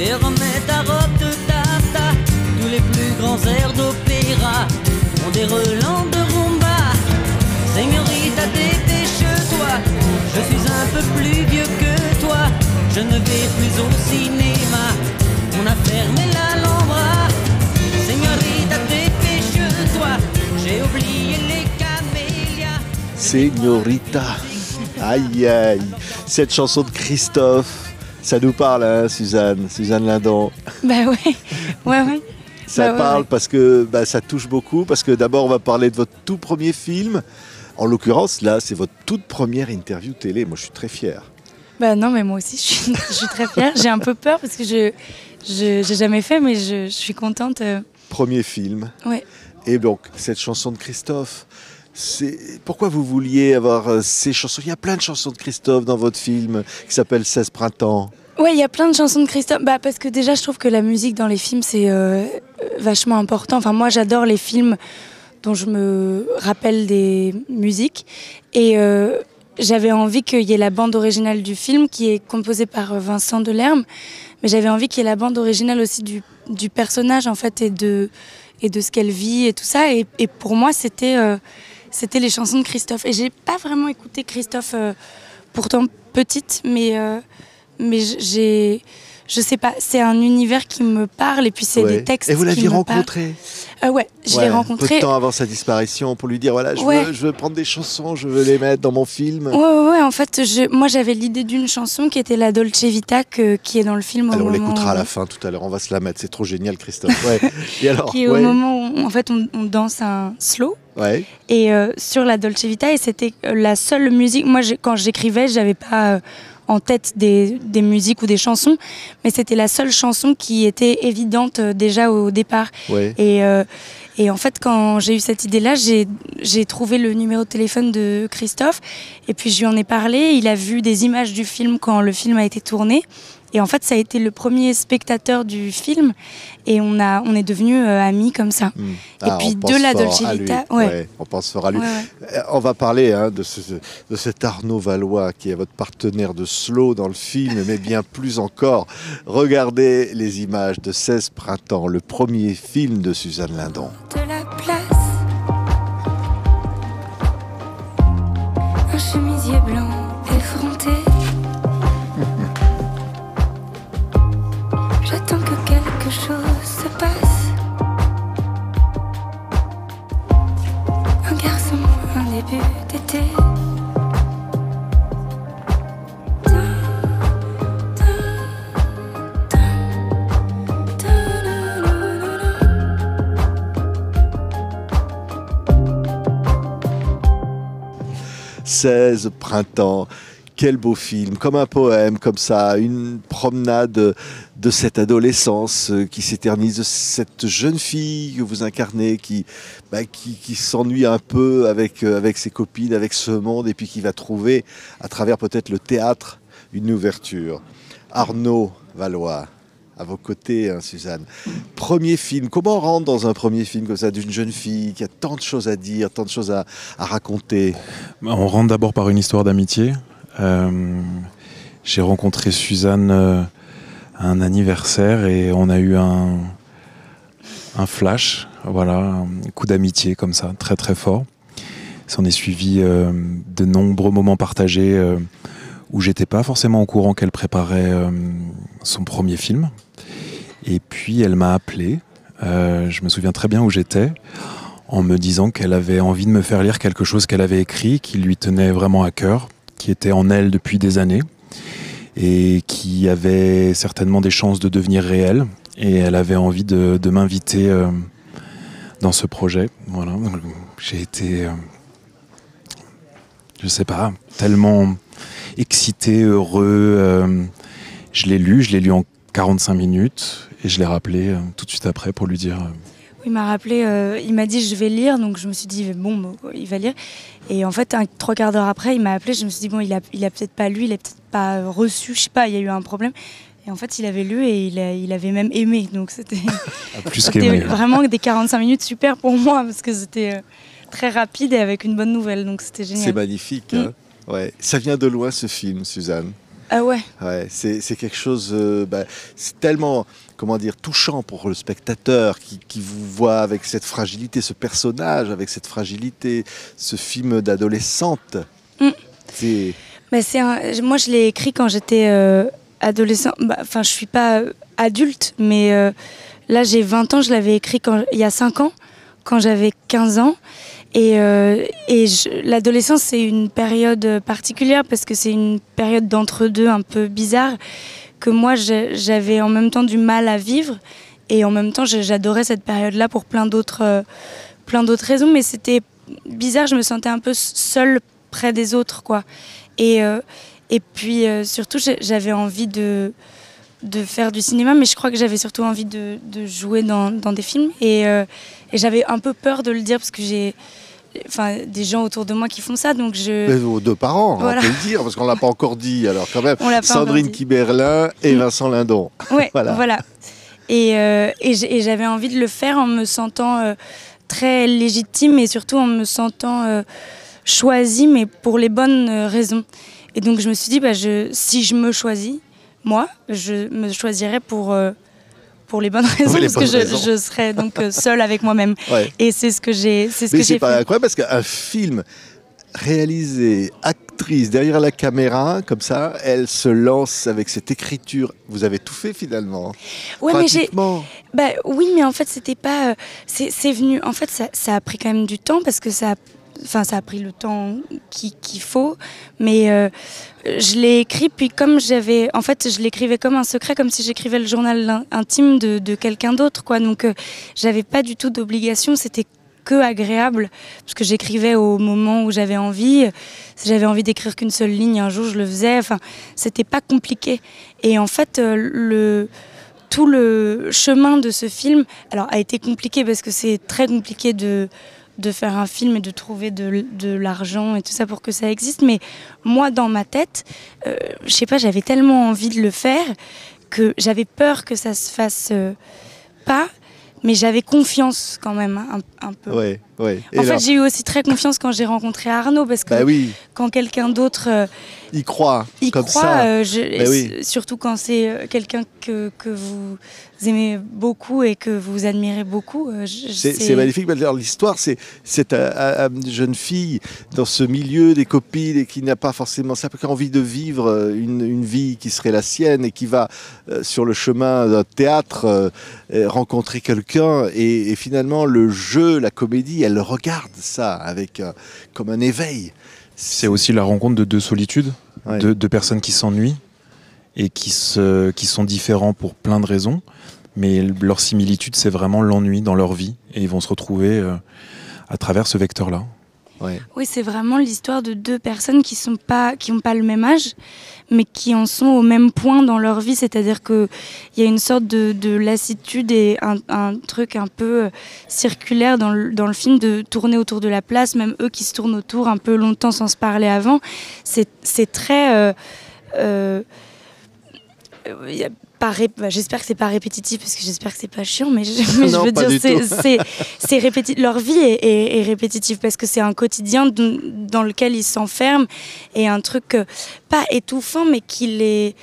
et remets ta robe de tata. Tous les plus grands airs d'opéra ont des relents de rumba. Señorita, dépêche-toi, je suis un peu plus vieux que toi. Je ne vais plus au cinéma, on a fermé l'Alhambra. Señorita, dépêche-toi, j'ai oublié les camélias. Señorita, aïe aïe, cette chanson de Christophe, ça nous parle, hein, Suzanne Lindon. Bah ouais. Ça Bah parle ouais. parce que ça touche beaucoup, parce que d'abord on va parler de votre tout premier film. En l'occurrence, là, c'est votre toute première interview télé. Moi, je suis très fier. Bah non, mais moi aussi, je suis très fière. J'ai un peu peur parce que je j'ai jamais fait, mais je suis contente. Premier film. Ouais. Et donc, cette chanson de Christophe, pourquoi vous vouliez avoir ces chansons? Il y a plein de chansons de Christophe dans votre film qui s'appelle 16 printemps. Ouais, il y a plein de chansons de Christophe. Bah parce que déjà, je trouve que la musique dans les films, c'est vachement important. Enfin, moi, j'adore les films dont je me rappelle des musiques. Et j'avais envie qu'il y ait la bande originale du film qui est composée par Vincent Delerme. Mais j'avais envie qu'il y ait la bande originale aussi du personnage, en fait, et de ce qu'elle vit et tout ça. Et pour moi, c'était les chansons de Christophe. Et j'ai pas vraiment écouté Christophe, pourtant petite, mais je sais pas, c'est un univers qui me parle et puis c'est des textes qui me parlent. Et vous l'aviez rencontré? Ouais, je l'ai rencontré. Peu de temps avant sa disparition pour lui dire voilà, je veux prendre des chansons, je veux les mettre dans mon film. Ouais, en fait, moi j'avais l'idée d'une chanson qui était la Dolce Vita qui est dans le film. Alors on l'écoutera à la fin tout à l'heure, on va se la mettre, c'est trop génial Christophe. Ouais. Et alors, qui est au moment où en fait on danse un slow. Ouais. Et sur la Dolce Vita, et c'était la seule musique. Moi quand j'écrivais, j'avais pas en tête des musiques ou des chansons, mais c'était la seule chanson qui était évidente déjà au départ. Ouais. Et en fait, quand j'ai eu cette idée-là, j'ai trouvé le numéro de téléphone de Christophe, et puis je lui en ai parlé. Il a vu des images du film quand le film a été tourné. Et en fait, ça a été le premier spectateur du film, et on est devenus amis comme ça. Et puis de la Dolce Vita, on pense fort à lui. Ouais. On va parler de cet Arnaud Valois qui est votre partenaire de slow dans le film, mais bien plus encore. Regardez les images de 16 printemps, le premier film de Suzanne Lindon. De la place, un chemisier blanc effronté. J'attends que quelque chose se passe. Un garçon, un début d'été. « 16 printemps ». Quel beau film, comme un poème, comme ça, une promenade de cette adolescence qui s'éternise, de cette jeune fille que vous incarnez, qui s'ennuie un peu avec ses copines, avec ce monde, et puis qui va trouver, à travers peut-être le théâtre, une ouverture. Arnaud Valois, à vos côtés, hein, Suzanne. Premier film, comment on rentre dans un premier film comme ça, d'une jeune fille qui a tant de choses à dire, tant de choses à raconter? On rentre d'abord par une histoire d'amitié. J'ai rencontré Suzanne à un anniversaire et on a eu un flash, voilà, un coup d'amitié comme ça, très très fort. S'en est suivi de nombreux moments partagés où j'étais pas forcément au courant qu'elle préparait son premier film. Et puis elle m'a appelé, je me souviens très bien où j'étais, en me disant qu'elle avait envie de me faire lire quelque chose qu'elle avait écrit, qui lui tenait vraiment à cœur, qui était en elle depuis des années et qui avait certainement des chances de devenir réel. Et elle avait envie de m'inviter dans ce projet. Voilà. J'ai été, je sais pas, tellement excité, heureux. Je l'ai lu en 45 minutes et je l'ai rappelé tout de suite après pour lui dire... Il m'a rappelé, il m'a dit je vais lire, donc je me suis dit bon, il va lire. Et en fait, 3/4 d'heure après, il m'a appelé, je me suis dit bon, il a peut-être pas lu, il a peut-être pas reçu, je sais pas, il y a eu un problème. Et en fait, il avait lu et il avait même aimé, donc c'était vraiment des 45 minutes super pour moi parce que c'était très rapide et avec une bonne nouvelle, donc c'était génial. C'est magnifique, hein. Ouais. Ça vient de loin ce film, Suzanne? Ah ouais. Ouais, c'est quelque chose, c'est tellement, comment dire, touchant pour le spectateur qui vous voit avec cette fragilité, ce personnage avec cette fragilité, ce film d'adolescente. Mm. C'est... Bah, moi, je l'ai écrit quand j'étais adolescent. Enfin, je suis pas adulte, mais là, j'ai 20 ans. Je l'avais écrit il y a 5 ans, quand j'avais 15 ans. Et l'adolescence, c'est une période particulière parce que c'est une période d'entre-deux un peu bizarre que moi, j'avais en même temps du mal à vivre. Et en même temps, j'adorais cette période-là pour plein d'autres raisons. Mais c'était bizarre, je me sentais un peu seule près des autres, quoi. Et puis, surtout, j'avais envie de faire du cinéma, mais je crois que j'avais surtout envie de jouer dans des films. Et j'avais un peu peur de le dire parce que j'ai des gens autour de moi qui font ça. Donc Vos deux parents, voilà. On peut le dire, parce qu'on ne l'a pas encore dit. Alors quand même, On l'a pas Sandrine Kiberlin et Vincent Lindon. Ouais, voilà. Et j'avais envie de le faire en me sentant très légitime et surtout en me sentant choisie, mais pour les bonnes raisons. Et donc je me suis dit, si je me choisis, moi, je me choisirais pour les bonnes raisons, parce que je serais donc seule avec moi-même. Ouais. Et c'est ce que j'ai fait. Mais c'est pas incroyable, parce qu'un film réalisé, actrice derrière la caméra, comme ça, elle se lance avec cette écriture. Vous avez tout fait finalement. Ouais, pratiquement. Oui, mais en fait, c'était pas. C'est venu. En fait, ça a pris quand même du temps parce que ça a pris le temps qu'il faut, mais je l'ai écrit, puis comme je l'écrivais comme un secret, comme si j'écrivais le journal intime de quelqu'un d'autre, quoi. Donc, j'avais pas du tout d'obligation, c'était que agréable, parce que j'écrivais au moment où j'avais envie. Si j'avais envie d'écrire qu'une seule ligne, un jour, je le faisais. Enfin, c'était pas compliqué. Et en fait, tout le chemin de ce film, a été compliqué, parce que c'est très compliqué de faire un film et de trouver de l'argent et tout ça pour que ça existe. Mais moi, dans ma tête, je sais pas, j'avais tellement envie de le faire que j'avais peur que ça se fasse pas, mais j'avais confiance quand même un peu. Ouais. En fait, j'ai eu aussi très confiance quand j'ai rencontré Arnaud, parce que quand quelqu'un d'autre y croit, surtout quand c'est quelqu'un que vous aimez beaucoup et que vous admirez beaucoup. C'est magnifique. Alors, l'histoire, c'est une jeune fille dans ce milieu des copines et qui n'a pas forcément envie de vivre une vie qui serait la sienne, et qui va sur le chemin d'un théâtre rencontrer quelqu'un, et finalement le jeu, la comédie, elle regarde ça avec comme un éveil. C'est aussi la rencontre de deux solitudes, deux personnes qui s'ennuient et qui sont différents pour plein de raisons, mais leur similitude, c'est vraiment l'ennui dans leur vie, et ils vont se retrouver à travers ce vecteur-là. Ouais. Oui, c'est vraiment l'histoire de deux personnes qui n'ont pas le même âge, mais qui en sont au même point dans leur vie. C'est-à-dire qu'il y a une sorte de lassitude et un truc un peu circulaire dans le film, de tourner autour de la place, même eux qui se tournent autour un peu longtemps sans se parler avant. C'est très... j'espère que c'est pas répétitif, parce que j'espère que c'est pas chiant, mais je veux dire, c'est répétitif. Leur vie est répétitive, parce que c'est un quotidien dans lequel ils s'enferment, et un truc pas étouffant, mais qui les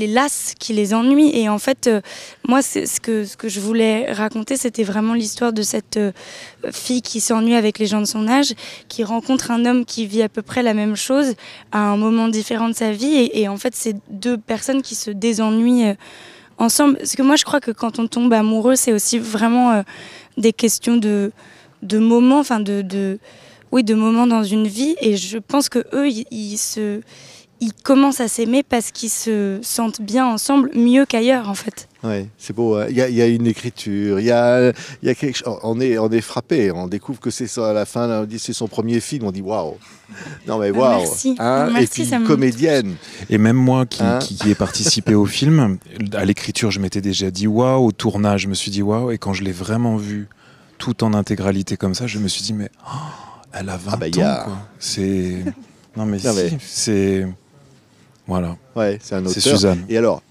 lasse, qui les ennuie. Et en fait, moi, ce que je voulais raconter, c'était vraiment l'histoire de cette fille qui s'ennuie avec les gens de son âge, qui rencontre un homme qui vit à peu près la même chose à un moment différent de sa vie, et en fait, c'est deux personnes qui se désennuient ensemble. Parce que moi, je crois que quand on tombe amoureux, c'est aussi vraiment des questions de moments, de moments dans une vie. Et je pense que eux, ils commencent à s'aimer parce qu'ils se sentent bien ensemble, mieux qu'ailleurs, en fait. Ouais, c'est beau. Il y a une écriture, il y a quelque chose. On est frappé. On découvre que c'est ça à la fin. On dit c'est son premier film. On dit waouh. Non mais waouh. Merci. Merci. Et puis comédienne. Et même moi qui ai participé au film, à l'écriture, je m'étais déjà dit waouh. Au tournage, je me suis dit waouh. Et quand je l'ai vraiment vu tout en intégralité comme ça, je me suis dit mais elle a 20 ans. Quoi. C'est c'est voilà. Ouais, c'est un auteur. C'est Suzanne. Et alors,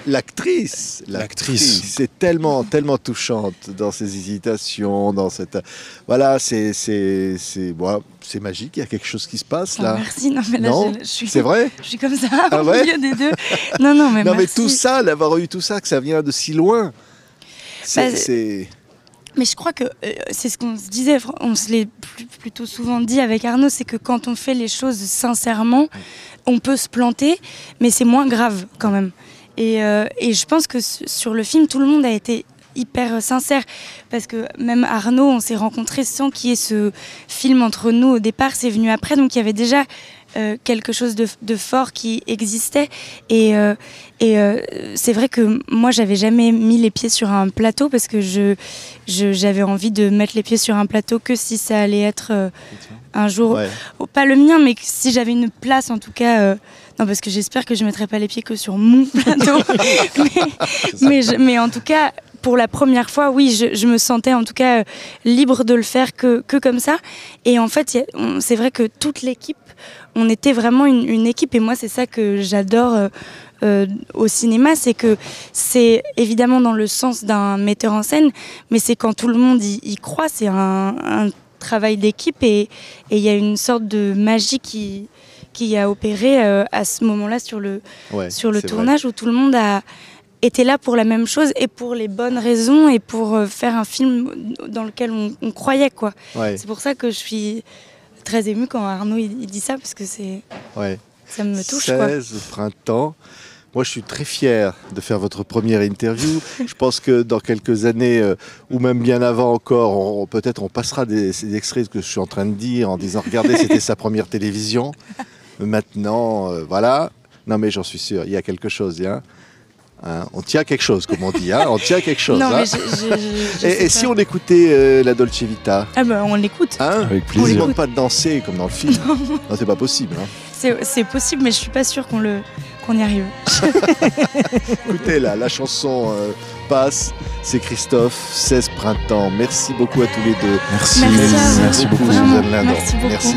L'actrice, c'est tellement touchante dans ses hésitations, dans cette, voilà, c'est magique. Il y a quelque chose qui se passe là. Merci. Non mais là, c'est vrai. Je suis comme ça Ah au ouais milieu des deux. Non mais non merci. mais tout ça, d'avoir eu tout ça, que ça vient de si loin. Mais je crois que c'est ce qu'on se disait, on se l'est plutôt souvent dit avec Arnaud, c'est que quand on fait les choses sincèrement, on peut se planter, mais c'est moins grave quand même. Et je pense que sur le film, tout le monde a été hyper sincère, parce que même Arnaud, on s'est rencontrés sans qu'il y ait ce film entre nous au départ, c'est venu après, donc il y avait déjà quelque chose de fort qui existait, et c'est vrai que moi j'avais jamais mis les pieds sur un plateau, parce que j'avais envie de mettre les pieds sur un plateau que si ça allait être un jour, pas le mien, mais si j'avais une place en tout cas. Non, parce que j'espère que je ne mettrai pas les pieds que sur mon plateau. mais en tout cas, pour la première fois, oui, je me sentais en tout cas libre de le faire que comme ça. Et en fait, c'est vrai que toute l'équipe, on était vraiment une équipe. Et moi, c'est ça que j'adore au cinéma, c'est que c'est évidemment dans le sens d'un metteur en scène, mais c'est quand tout le monde y croit, c'est un travail d'équipe, et il y a une sorte de magie qui a opéré à ce moment-là sur le tournage, où tout le monde a été là pour la même chose et pour les bonnes raisons, et pour faire un film dans lequel on croyait, quoi. C'est pour ça que je suis très émue quand Arnaud il dit ça, parce que ça me touche, 16 printemps. Moi, je suis très fier de faire votre première interview. Je pense que dans quelques années, ou même bien avant encore, peut-être on passera ces extraits que je suis en train de dire, en disant « Regardez, c'était sa première télévision. Maintenant, voilà. » Non, mais j'en suis sûr, il y a quelque chose. On tient quelque chose, comme on dit. On tient quelque chose. Non, mais et si on écoutait la Dolce Vita? Ah ben, on l'écoute. Avec plaisir. On ne demande pas de danser comme dans le film. Non, c'est pas possible. C'est possible, mais je suis pas sûre qu'on y arrive. Écoutez, la chanson passe. C'est Christophe, 16 printemps. Merci beaucoup à tous les deux. Merci beaucoup, Vraiment, Suzanne Lindon. merci beaucoup. Merci.